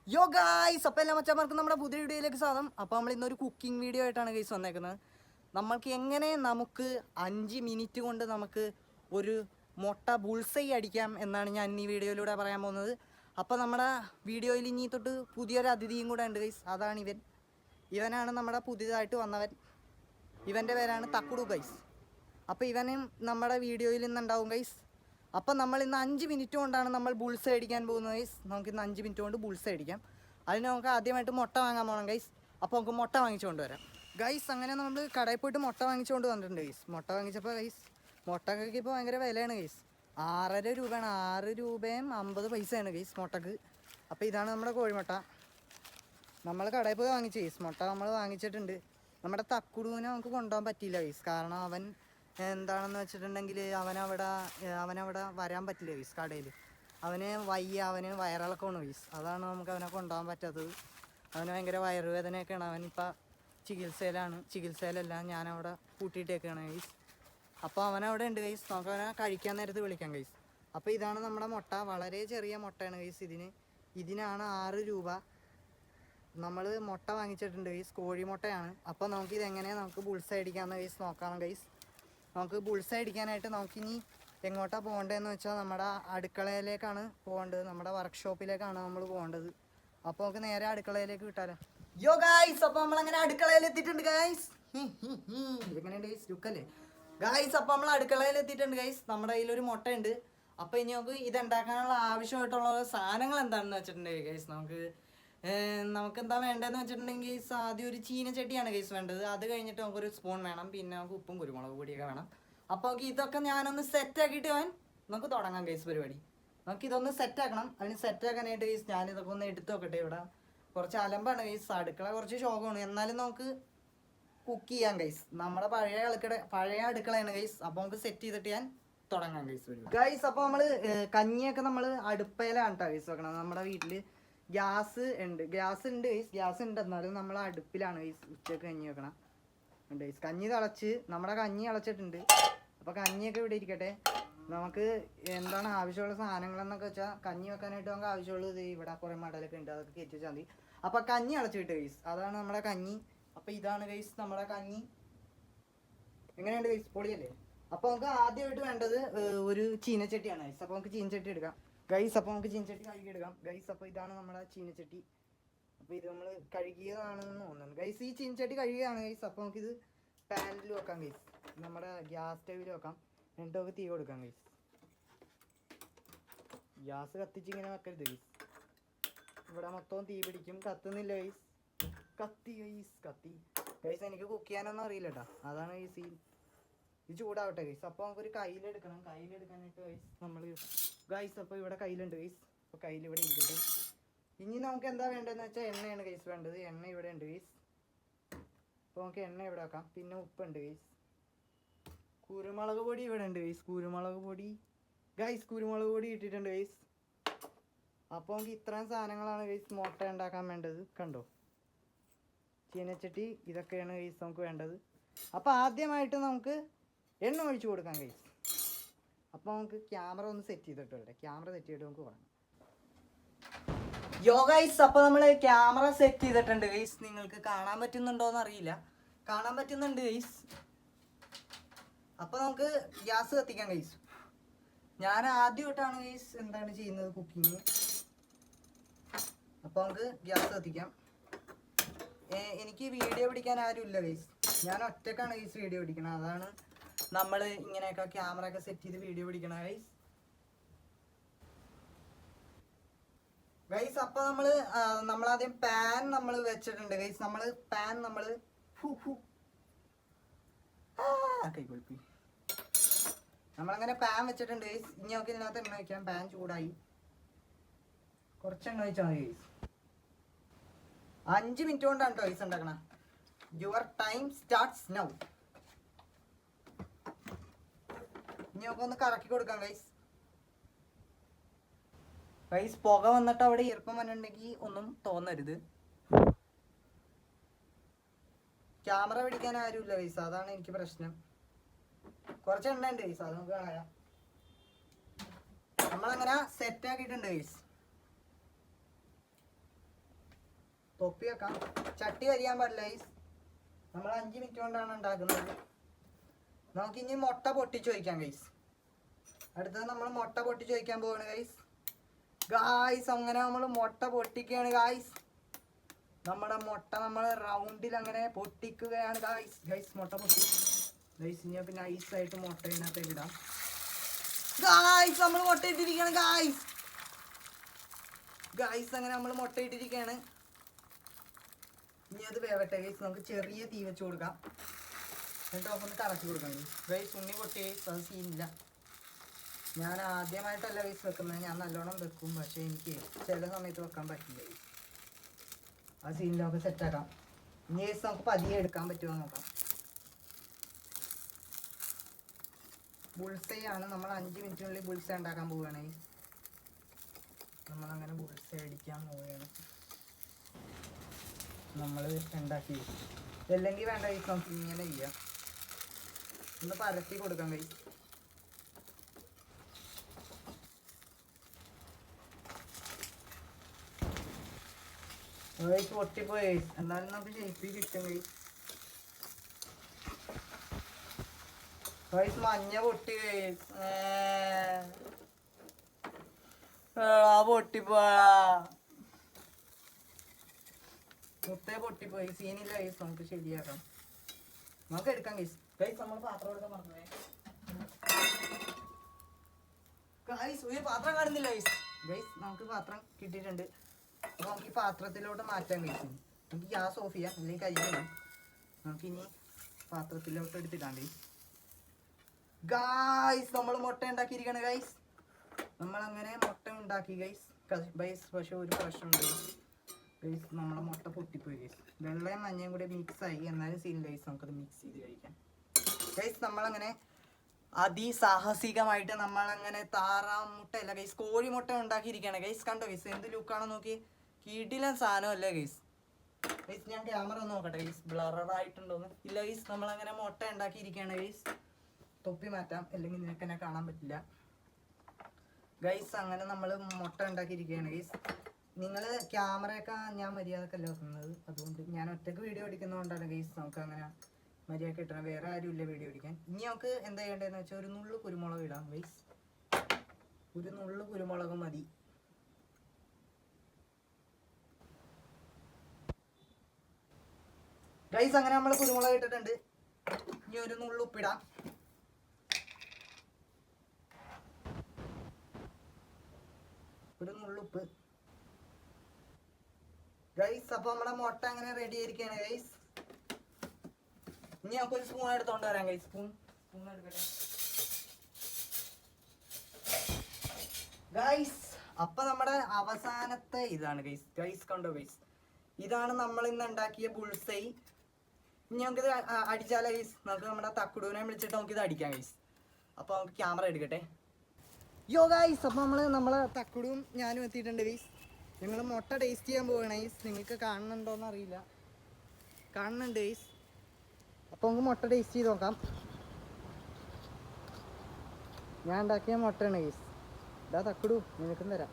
യോ ഗായ്സ്, അപ്പോൾ എല്ലാ മച്ചന്മാർക്കും നമ്മുടെ പുതിയ വീഡിയോയിലേക്ക് സ്വാഗതം. അപ്പോൾ നമ്മൾ ഇന്നൊരു കുക്കിംഗ് വീഡിയോ ആയിട്ടാണ് ഗൈസ് വന്നേക്കുന്നത്. നമുക്ക് 5 മിനിറ്റ് കൊണ്ട് നമുക്ക് ഒരു മുട്ട ബുൾസൈ അടിക്കാം എന്നാണ് ഞാൻ ഈ വീഡിയോയിലൂടെ പറയാൻ പോകുന്നത്. അപ്പോൾ നമ്മുടെ വീഡിയോയിൽ ഇനി തൊട്ട് പുതിയൊരു അതിഥിയും കൂടെ ഉണ്ട് ഗൈസ്. അതാണ് ഇവനാണ് നമ്മുടെ പുതിയതായിട്ട് വന്നവൻ. ഇവൻ്റെ പേരാണ് തക്കുടു ഗൈസ്. അപ്പോൾ ഇവനും നമ്മുടെ വീഡിയോയിൽ ഇന്നുണ്ടാവും ഗൈസ്. അപ്പം നമ്മൾ ഇന്ന് 5 മിനിറ്റ് കൊണ്ടാണ് നമ്മൾ ബുൾസ് അടിക്കാൻ പോകുന്നത് ഗൈസ്. നമുക്കിന്ന് 5 മിനിറ്റ് കൊണ്ട് ബുൾസ് അടിക്കാം. അതിന് നമുക്ക് ആദ്യമായിട്ട് മുട്ട വാങ്ങാൻ പോകണം ഗൈസ്. അപ്പോൾ നമുക്ക് മുട്ട വാങ്ങിച്ചുകൊണ്ട് വരാം ഗൈസ്. അങ്ങനെ നമ്മൾ കടയിൽ പോയിട്ട് മുട്ട വാങ്ങിച്ചുകൊണ്ട് വന്നിട്ടുണ്ട് ഗൈസ്. മുട്ട വാങ്ങിച്ചപ്പോൾ ഗൈസ് മുട്ടക്കൊക്കെ ഇപ്പോൾ ഭയങ്കര വിലയാണ് ഗൈസ്. 6.5 രൂപയാണ്. 6 രൂപയും 50 പൈസയാണ് ഗൈസ് മുട്ടക്ക്. അപ്പോൾ ഇതാണ് നമ്മുടെ കോഴിമുട്ട. നമ്മൾ കടയിൽ പോയി വാങ്ങിച്ചു ഗൈസ്. മുട്ട നമ്മൾ വാങ്ങിച്ചിട്ടുണ്ട്. നമ്മുടെ തക്കുടുവിനെ നമുക്ക് കൊണ്ടുപോകാൻ പറ്റിയില്ല ഗൈസ്. കാരണം അവൻ എന്താണെന്ന് വെച്ചിട്ടുണ്ടെങ്കിൽ അവനവിടെ വരാൻ പറ്റില്ല ഗൈസ്. കടയിൽ അവന് വയ്യ, അവന് വയറിളക്കമാണ് ഗൈസ്. അതാണ് നമുക്ക് അവനെ കൊണ്ടുപോകാൻ പറ്റാത്തത്. അവന് ഭയങ്കര വയറുവേദനയൊക്കെയാണ്. അവനിപ്പോൾ ചികിത്സയിലല്ല, ഞാനവിടെ കൂട്ടിയിട്ടേക്കാണ് ഗൈസ്. അപ്പോൾ അവനവിടെ ഉണ്ട് ഗൈസ്. നമുക്ക് അവനെ കഴിക്കാൻ നേരത്ത് വിളിക്കാം ഗൈസ്. അപ്പോൾ ഇതാണ് നമ്മുടെ മുട്ട. വളരെ ചെറിയ മുട്ടയാണ് ഗൈസ്. ഇതിനാണ് 6 രൂപ. നമ്മൾ മുട്ട വാങ്ങിച്ചിട്ടുണ്ട് ഗൈസ്. കോഴിമുട്ടയാണ്. അപ്പോൾ നമുക്ക് ബുൾസൈ അടിക്കാമെന്ന് ഗൈസ് നോക്കാം ഗൈസ്. നമുക്ക് ബുൾസൈ അടിക്കാനായിട്ട് നമുക്കിനി എങ്ങോട്ടാണ് പോകേണ്ടതെന്ന് വെച്ചാൽ നമ്മുടെ അടുക്കളയിലേക്കാണ് പോകേണ്ടത്. നമ്മുടെ വർക്ക്ഷോപ്പിലേക്കാണ് നമ്മൾ പോകേണ്ടത്. അപ്പോൾ നമുക്ക് നേരെ അടുക്കളയിലേക്ക് വിട്ടാലോ. യോ ഗായ്സ്, അപ്പോൾ നമ്മളങ്ങനെ അടുക്കളയിൽ എത്തിയിട്ടുണ്ട് ഗായ്സ്. എങ്ങനെയുണ്ട് ഗൈസ്? ലുക്കല്ലേ ഗായ്സ്? അപ്പോൾ നമ്മൾ അടുക്കളയിൽ എത്തിയിട്ടുണ്ട് ഗൈസ്. നമ്മുടെ കയ്യിലൊരു മുട്ടയുണ്ട്. അപ്പോൾ ഇനി നമുക്ക് ഇതുണ്ടാക്കാനുള്ള ആവശ്യമായിട്ടുള്ള സാധനങ്ങൾ എന്താണെന്ന് വെച്ചിട്ടുണ്ടെങ്കിൽ ഗൈസ് നമുക്ക് എന്താ വേണ്ടതെന്ന് വെച്ചിട്ടുണ്ടെങ്കിൽ ആദ്യം ഒരു ചീനച്ചട്ടിയാണ് ഗൈസ് വേണ്ടത്. അത് കഴിഞ്ഞിട്ട് നമുക്കൊരു സ്പൂൺ വേണം. പിന്നെ നമുക്ക് ഉപ്പും കുരുമുളക് പൊടിയൊക്കെ വേണം. അപ്പോൾ നമുക്ക് ഇതൊക്കെ ഞാനൊന്ന് സെറ്റാക്കിയിട്ട് നമുക്ക് തുടങ്ങാം ഗൈസ് പരിപാടി. നമുക്കിതൊന്ന് സെറ്റാക്കണം. അതിന് സെറ്റാക്കാനായിട്ട് ഗൈസ് ഞാനിതൊക്കെ ഒന്ന് എടുത്ത് നോക്കട്ടെ. ഇവിടെ കുറച്ച് അലമ്പാണ് ഗൈസ്. അടുക്കള കുറച്ച് ശോകമാണ്. എന്നാലും നമുക്ക് കുക്ക് ചെയ്യാം ഗൈസ്. നമ്മുടെ പഴയ അടുക്കളയാണ് ഗൈസ്. അപ്പോൾ നമുക്ക് സെറ്റ് ചെയ്തിട്ട് ഞാൻ തുടങ്ങാം ഗൈസ് ഗൈസ്. അപ്പോൾ നമ്മൾ കഞ്ഞിയൊക്കെ നമ്മൾ അടുപ്പയിലാണ് കേട്ടോ ഗൈസ് വെക്കണം. നമ്മുടെ വീട്ടിൽ ഗ്യാസ് ഉണ്ട് ഗൈസ്. എന്നാലും നമ്മൾ അടുപ്പിലാണ് ഗൈസ് ഉച്ചക്ക് കഞ്ഞി വെക്കണം ഉണ്ട് ഗൈസ്. നമ്മുടെ കഞ്ഞി തിളച്ചിട്ടുണ്ട്. അപ്പോൾ കഞ്ഞിയൊക്കെ ഇവിടെ ഇരിക്കട്ടെ. നമുക്ക് എന്താണ് ആവശ്യമുള്ള സാധനങ്ങളെന്നൊക്കെ വെച്ചാൽ കഞ്ഞി വെക്കാനായിട്ട് നമുക്ക് ആവശ്യമുള്ളത് ഇവിടെ കുറേ മടലൊക്കെ ഉണ്ട്. അതൊക്കെ കയറ്റി വെച്ചാൽ മതി. അപ്പോൾ കഞ്ഞി അടച്ചിട്ട് ഗൈസ്. അതാണ് നമ്മുടെ കഞ്ഞി. അപ്പോൾ ഇതാണ് ഗൈസ് നമ്മുടെ കഞ്ഞി. എങ്ങനെയുണ്ട് ഗൈസ്? പൊളിയല്ലേ? അപ്പോൾ നമുക്ക് ആദ്യമായിട്ട് വേണ്ടത് ഒരു ചീനച്ചട്ടിയാണ് ഗൈസ്. അപ്പോൾ നമുക്ക് ചീനച്ചട്ടി എടുക്കാം ഗൈസ്. അപ്പോൾ നമുക്ക് ചീനച്ചട്ടി കഴുകിയെടുക്കാം ഗൈസ്. അപ്പോൾ ഇതാണ് നമ്മുടെ ചീനച്ചട്ടി. അപ്പോൾ ഇത് നമ്മൾ കഴുകിയതാണെന്ന് തോന്നുന്നു ഗൈസ്. ഈ ചീനച്ചട്ടി കഴുകിയതാണ് ഗൈസ്. അപ്പോൾ നമുക്കിത് പാനിൽ വെക്കാം ഗൈസ്. നമ്മുടെ ഗ്യാസ് സ്റ്റവിൽ വെക്കാം. എന്നിട്ട് നമുക്ക് തീ കൊടുക്കാം ഗൈസ്. ഗ്യാസ് കത്തിച്ച് ഇങ്ങനെ വെക്കരുത് ഗൈസ്. ഇവിടെ മൊത്തം തീ പിടിക്കും. കത്തുന്നില്ല ഗൈസ്. കത്തി ഗൈസ്. എനിക്ക് കുക്ക് ചെയ്യാനൊന്നും അറിയില്ല കേട്ടോ. അതാണ് ഗൈസ്. ഇത് ചൂടാവട്ടെ ഗൈസ്. അപ്പോൾ നമുക്കൊരു കയ്യിലെടുക്കണം. കയ്യിലെടുക്കാനായിട്ട് ഗൈസ് അപ്പോൾ ഇവിടെ കയ്യിലുണ്ട് ഗൈസ്. അപ്പോൾ കയ്യിലിവിടെ ഇരിക്കട്ടെ. ഇനി നമുക്ക് എന്താ വേണ്ടതെന്ന് വെച്ചാൽ എണ്ണയാണ് ഗൈസ് വേണ്ടത്. എണ്ണ ഇവിടെ ഉണ്ട് ഗൈസ്. അപ്പോൾ നമുക്ക് എണ്ണ ഇവിടെ വെക്കാം. പിന്നെ ഉപ്പുണ്ട് ഗൈസ്. കുരുമുളക് പൊടി ഇവിടെ ഉണ്ട് ഗൈസ്. കുരുമുളക് പൊടി ഇട്ടിട്ടുണ്ട് ഗൈസ്. അപ്പോൾ നമുക്ക് ഇത്രയും സാധനങ്ങളാണ് ഗൈസ് മുട്ട ഉണ്ടാക്കാൻ വേണ്ടത്. കണ്ടോ? ചീനച്ചട്ടി ഇതൊക്കെയാണ് ഗൈസ് നമുക്ക് വേണ്ടത്. അപ്പോൾ ആദ്യമായിട്ട് നമുക്ക് എണ്ണ ഒഴിച്ചു കൊടുക്കാം ഗൈസ്. അപ്പോൾ നമുക്ക് ക്യാമറ ഒന്ന് സെറ്റ് ചെയ്തിട്ട് ക്യാമറ സെറ്റ് ചെയ്തിട്ട് നമുക്ക് പറയാം. യോ ഗൈസ്, അപ്പോൾ നമ്മൾ ക്യാമറ സെറ്റ് ചെയ്തിട്ടുണ്ട് ഗൈസ്. നിങ്ങൾക്ക് കാണാൻ പറ്റുന്നുണ്ടോയെന്ന് അറിയില്ല. കാണാൻ പറ്റുന്നുണ്ട് ഗൈസ്. അപ്പോൾ നമുക്ക് ഗ്യാസ് കത്തിക്കാം ഗൈസ്. ഞാൻ ആദ്യമായിട്ടാണ് ഗൈസ് എന്താണ് ചെയ്യുന്നത് കുക്കിങ്. അപ്പോൾ നമുക്ക് ഗ്യാസ് കത്തിക്കാം. എനിക്ക് വീഡിയോ പിടിക്കാൻ ആരുമില്ല ഗൈസ്. ഞാൻ ഒറ്റക്കാണ് ഗൈസ് വീഡിയോ പിടിക്കണം. അതാണ് നമ്മൾ ഇങ്ങനെയൊക്കെ ക്യാമറ ഒക്കെ സെറ്റ് ചെയ്ത് വീഡിയോ പിടിക്കണം ഗൈസ്. അപ്പോൾ നമ്മളാദ്യം പാൻ നമ്മൾ വെച്ചിട്ടുണ്ട് ഗൈസ്. നമ്മളങ്ങനെ പാൻ വെച്ചിട്ടുണ്ട് ഗൈസ്. ഇനി നമുക്ക് ഇതിനകത്ത് എണ്ണ വയ്ക്കാം. പാൻ ചൂടായി. കുറച്ച് എണ്ണ ഒഴിച്ചാൽ മതി ഗൈസ്. 5 മിനിറ്റ് കൊണ്ടാണ് കേട്ടോ ഗൈസ് ഉണ്ടാക്കണം. Your time starts now. ഇനി നമുക്ക് ഒന്ന് കറക്കി കൊടുക്കാം ഗൈസ്. പുക വന്നിട്ട് അവിടെ ഈർപ്പം വന്നിട്ടുണ്ടെങ്കിൽ ഒന്നും തോന്നരുത്. ക്യാമറ പിടിക്കാൻ ആരുമില്ല ഗൈസ്. അതാണ് എനിക്ക് പ്രശ്നം. കുറച്ച് എണ്ണ ഉണ്ട് ഗൈസ്. അത് നമുക്ക് കളയാം. നമ്മളങ്ങനെ സെറ്റ് ആക്കിയിട്ടുണ്ട് ഗൈസ്. തൊപ്പി വെക്കാം. ചട്ടി കരിയാൻ പാടില്ല ഗൈസ്. നമ്മൾ 5 മിനിറ്റ് കൊണ്ടാണ് ഉണ്ടാക്കുന്നത്. നമുക്കിനി മുട്ട പൊട്ടിച്ച് വയ്ക്കാം ഗൈസ്. അടുത്തത് നമ്മൾ മുട്ട പൊട്ടിച്ച് വയ്ക്കാൻ പോവാണ് ഗൈസ്. ഗായ്സ് അങ്ങനെ നമ്മൾ മുട്ട പൊട്ടിക്കുകയാണ് ഗായ്സ്. നമ്മുടെ മുട്ട നമ്മൾ റൗണ്ടിൽ അങ്ങനെ പൊട്ടിക്കുകയാണ് ഗായ്സ്. ഗൈസ് മുട്ട പൊട്ടി ഗൈസ്. ഇനി പിന്നെ ഐസായിട്ട് മുട്ട ഇതിനകത്തേക്ക് ഇടാം ഗായ്സ്. നമ്മൾ മുട്ട ഇട്ടിരിക്കുകയാണ് ഗായ്സ്. ഗായ്സ് അങ്ങനെ നമ്മൾ മുട്ട ഇട്ടിരിക്കുകയാണ്. ഇനി അത് വേവട്ടെ ഗൈസ്. നമുക്ക് ചെറിയ തീ വെച്ച് കൊടുക്കാം. എന്നിട്ട് ഒന്ന് കറക്കി കൊടുക്കാം ഗൈസ്. ഉണ്ണി പൊട്ടി ഗൈസ്, അത് സീനില്ല. ഞാൻ ആദ്യമായിട്ടല്ല ഗൈസ് വെക്കുന്നത്, ഞാൻ നല്ലോണം വെക്കും. പക്ഷേ എനിക്ക് ചില സമയത്ത് വെക്കാൻ പറ്റില്ല ഗൈസ്. ആ സീനിലൊക്കെ സെറ്റാക്കാം. ഇനി ഗൈസ് നമുക്ക് പതിയെ എടുക്കാൻ പറ്റുമോ നോക്കാം. ബുൾസൈ ആണ്. നമ്മൾ 5 മിനിറ്റിനുള്ളിൽ ബുൾസൈ ഉണ്ടാക്കാൻ പോവുകയാണ്. നമ്മളങ്ങനെ ബുൾസൈ അടിക്കാൻ പോവുകയാണ്. നമ്മൾ ഉണ്ടാക്കി അല്ലെങ്കിൽ വേണ്ട ഗൈസ്. നമുക്ക് ഇങ്ങനെ ചെയ്യാം. ഒന്ന് പരത്തി കൊടുക്കാം ഗൈസ്. പൊട്ടിപ്പോയി ഗൈസ്. എന്നാലും നമുക്ക് ഷേപ്പിൽ കിട്ടും ഗൈസ്. ഗൈസ് മഞ്ഞ പൊട്ടി ഗൈസ്. പൊട്ടിപ്പോയാ മുട്ടയെ പൊട്ടിപ്പോയി. സീനില്ല ഗൈസ്, നമുക്ക് ശരിയാക്കാം. നമുക്ക് എടുക്കാം ഗൈസ്. ഗൈസ് നമ്മൾ പാത്രം എടുക്കാൻ മറന്നുപോയി ഗൈസ്. ഒരു പാത്രം കാണുന്നില്ല ഗൈസ്. ഗൈസ് നമുക്ക് പാത്രം കിട്ടിയിട്ടുണ്ട്. അപ്പോൾ നമുക്ക് ഈ പാത്രത്തിലോട്ട് മാറ്റാം ഗൈസ്. നമുക്ക് ഗ്യാസ് ഓഫ് ചെയ്യാം, അല്ലെങ്കിൽ കൈ ചെയ്യാം. നമുക്കിനി പാത്രത്തിലോട്ട് എടുത്തിട്ടാണ്ട് ഗൈസ്. നമ്മൾ മുട്ട ഉണ്ടാക്കിയിരിക്കുകയാണ് ഗൈസ്. നമ്മളങ്ങനെ മുട്ട ഉണ്ടാക്കി ഗൈസ്. ഗൈസ് പക്ഷേ ഒരു പ്രശ്നമുണ്ട് ഗൈസ്. നമ്മളെ മുട്ട പൊട്ടിപ്പോയി ഗൈസ്. വെള്ളയും മഞ്ഞയും കൂടി മിക്സായി. എന്നാലും സീനില്ല ഗൈസ്, നമുക്കത് മിക്സ് ചെയ്ത് കഴിക്കാം ഗൈസ്. നമ്മളങ്ങനെ അതിസാഹസികമായിട്ട് നമ്മളങ്ങനെ താറാമുട്ടയല്ല ഗൈസ്, കോഴിമുട്ട ഉണ്ടാക്കിയിരിക്കുകയാണ് ഗൈസ്. കണ്ടോ ഗൈസ്, എന്ത് ലുക്കാണോ നോക്കി. കിടിലൻ സാധനമല്ലേ ഗൈസ്. ഗൈസ് ഞാൻ ക്യാമറ ഒന്ന് നോക്കട്ടെ ഗൈസ്, ബ്ലറായിട്ടുണ്ടോന്ന്. ഇല്ല ഗൈസ്, നമ്മളങ്ങനെ മുട്ട ഉണ്ടാക്കിയിരിക്കുകയാണ് ഗൈസ്. തൊപ്പി മാറ്റാം, അല്ലെങ്കിൽ നിനക്ക് എന്നെ കാണാൻ പറ്റില്ല ഗൈസ്. അങ്ങനെ നമ്മൾ മുട്ട ഉണ്ടാക്കിയിരിക്കുകയാണ് ഗൈസ്. നിങ്ങൾ ക്യാമറയൊക്കെ ഞാൻ മര്യാദക്കല്ല വെക്കുന്നത്, അതുകൊണ്ട് ഞാൻ ഒറ്റയ്ക്ക് വീഡിയോ എടുക്കുന്നതുകൊണ്ടാണ് ഗൈസ് നമുക്ക് അങ്ങനെ മര്യാദ കിട്ടണം. വേറെ ആരും ഇല്ല വീഡിയോ എടുക്കാൻ. ഇനി നമുക്ക് എന്താ ചെയ്യേണ്ടതെന്ന് വെച്ചാൽ ഒരു നുള്ളു കുരുമുളക് ഇടാം ഗൈസ്. ഒരു നുള്ളു കുരുമുളക് മതി ഗൈസ്. അങ്ങനെ നമ്മൾ കുരുമുളക് ഇട്ടിട്ടുണ്ട്. ഇനി ഒരു നുള്ളു ഉപ്പിടാം. ഒരു നുള്ളുപ്പ് ഗൈസ്. അപ്പൊ നമ്മുടെ മുട്ട അങ്ങനെ റെഡി ആയിരിക്കുകയാണ് ഗൈസ്. ഇനി നമുക്ക് ഒരു സ്പൂൺ എടുത്തോണ്ട് വരാം ഗൈസ്. സ്പൂൺ എടുക്കട്ടെ ഗൈസ്. അപ്പൊ നമ്മുടെ അവസാനത്തെ ഇതാണ് ഗൈസ്. ഗൈസ് കണ്ടോ ഗൈസ്, ഇതാണ് നമ്മൾ ഇന്ന് ഉണ്ടാക്കിയ ബുൾസൈ. ഇനി നമുക്കിത് അടിച്ചാലോ ഗൈസ്. നമുക്ക് നമ്മുടെ തക്കുടൂനെ വിളിച്ചിട്ട് നമുക്കിത് അടിക്കാം ഗൈസ്. അപ്പൊ നമുക്ക് ക്യാമറ എടുക്കട്ടെ. യോ ഗൈസ്, അപ്പോൾ നമ്മളെ തക്കുടും ഞാനും എത്തിയിട്ടുണ്ട് ഗൈസ്. ഞങ്ങൾ മുട്ട ടേസ്റ്റ് ചെയ്യാൻ പോവുകയാണ് ഗൈസ്. നിങ്ങൾക്ക് കാണുന്നുണ്ടോയെന്ന് അറിയില്ല. കാണുന്നുണ്ട് ഗൈസ്. അപ്പോൾ നമുക്ക് മുട്ട ടേസ്റ്റ് ചെയ്ത് നോക്കാം. ഞാൻ ഉണ്ടാക്കിയ മുട്ടയാണ് ഗൈസ്. ഇതാ തക്കുടു, നിനക്കും തരാം.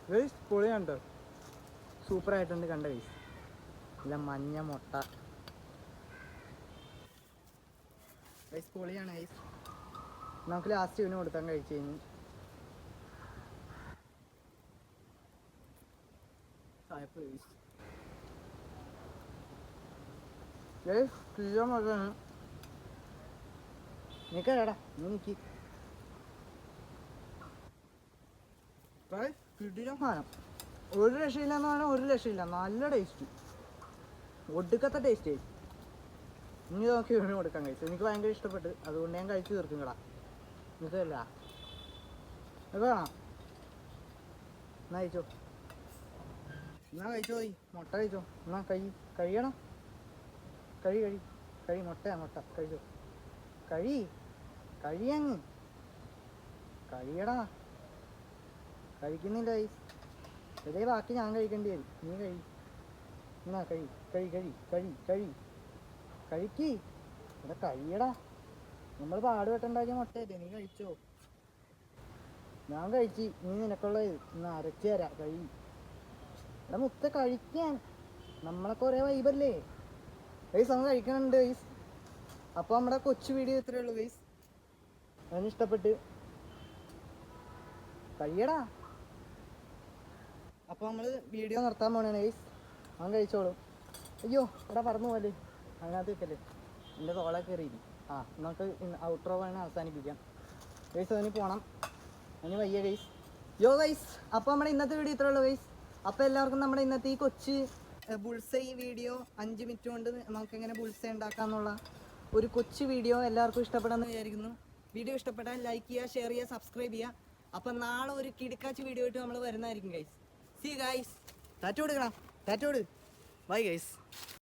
ഗൈസ് പൊളിയുണ്ട്, സൂപ്പറായിട്ടുണ്ട്. കണ്ട ഗൈസ്, ഇല്ല മഞ്ഞ മുട്ട ഗൈസ്, പൊളിയാണ് ഗൈസ്. നമുക്ക് ലാസ്റ്റ് ഇവന് കൊടുക്കാൻ കഴിച്ചു കഴിഞ്ഞു. നിക്കടാ, നീ നിക്ക്. കിടിലം സാധനം, ഒരു രക്ഷയില്ലെന്ന് പറഞ്ഞാൽ ഒരു രക്ഷയില്ല. നല്ല ടേസ്റ്റ്, ഒടുക്കത്തെ ടേസ്റ്റ് ആയി. ഇനി നോക്കി ഇവന് കൊടുക്കാൻ കഴിച്ചു. എനിക്ക് ഭയങ്കര ഇഷ്ടപ്പെട്ട്, അതുകൊണ്ട് ഞാൻ കഴിച്ചു തീർക്കും. കടാ നിൽക്കല്ല, ഇത് വേണം. എന്നാ കഴിച്ചോ, എന്നാ കഴിച്ചോ. മുട്ട കഴിച്ചോ. എന്നാ കഴിയണം. കഴി മുട്ടയാ, മുട്ട കഴിച്ചോ. കഴിയങ്ങ് കഴിയടാ. കഴിക്കുന്നില്ല ഗൈസ്. ഇതേ ബാക്കി ഞാൻ കഴിക്കേണ്ടി വരും. നീ എന്നാ കഴിക്ക്. ഇവിടെ കഴിയടാ. നമ്മൾ പാടുപെട്ടുണ്ടാക്കിയ മുട്ടയല്ലേ, നീ കഴിച്ചോ. ഞാൻ കഴിച്ച്, നീ നിനക്കുള്ളത് ഇന്ന് അരച്ചു തരാം, കഴി. എടാ മുത്ത കഴിക്കാൻ, നമ്മളൊക്കെ ഒരേ വൈബല്ലേ ഗൈസ്, നമ്മൾ കഴിക്കണുണ്ട് ഗൈസ്. അപ്പോൾ നമ്മുടെ കൊച്ചു വീഡിയോ ഇത്രയേ ഉള്ളൂ ഗൈസ്. അതിന് ഇഷ്ടപ്പെട്ട് കഴിയടാ. അപ്പോൾ നമ്മൾ വീഡിയോ നിർത്താൻ പോകണേ ഗൈസ്. അവൻ കഴിച്ചോളും. അയ്യോ എടാ പറന്നു പോലെ അതിനകത്ത് വെക്കല്ലേ, എൻ്റെ തോളെ കയറിയില്ല. നമുക്ക് ഔട്ട്രോ വേണം അവസാനിപ്പിക്കാം ഗൈസ്. അതിന് പോകണം, അതിന് വയ്യ ഗൈസ്. യോ ഗൈസ്, അപ്പോൾ നമ്മുടെ ഇന്നത്തെ വീഡിയോ ഇത്രേ ഉള്ളൂ ഗൈസ്. അപ്പോൾ എല്ലാവർക്കും നമ്മുടെ ഇന്നത്തെ ഈ കൊച്ച് ബുൾസൈ വീഡിയോ 5 മിനിറ്റ് കൊണ്ട് നമുക്ക് എങ്ങനെ ബുൾസൈ ഉണ്ടാക്കാമെന്നുള്ള ഒരു കൊച്ചു വീഡിയോ എല്ലാവർക്കും ഇഷ്ടപ്പെടാമെന്ന് വിചാരിക്കുന്നു. വീഡിയോ ഇഷ്ടപ്പെട്ടാൽ ലൈക്ക് ചെയ്യുക, ഷെയർ ചെയ്യുക, സബ്സ്ക്രൈബ് ചെയ്യുക. അപ്പം നാളെ ഒരു കിടുക്കാച്ച് വീഡിയോ ആയിട്ട് നമ്മൾ വരുന്നതായിരിക്കും ഗൈസ്. സി ഗൈസ്, ടാറ്റോ കൊടുക്കണം, ടാറ്റോ കൊടു. Bye guys.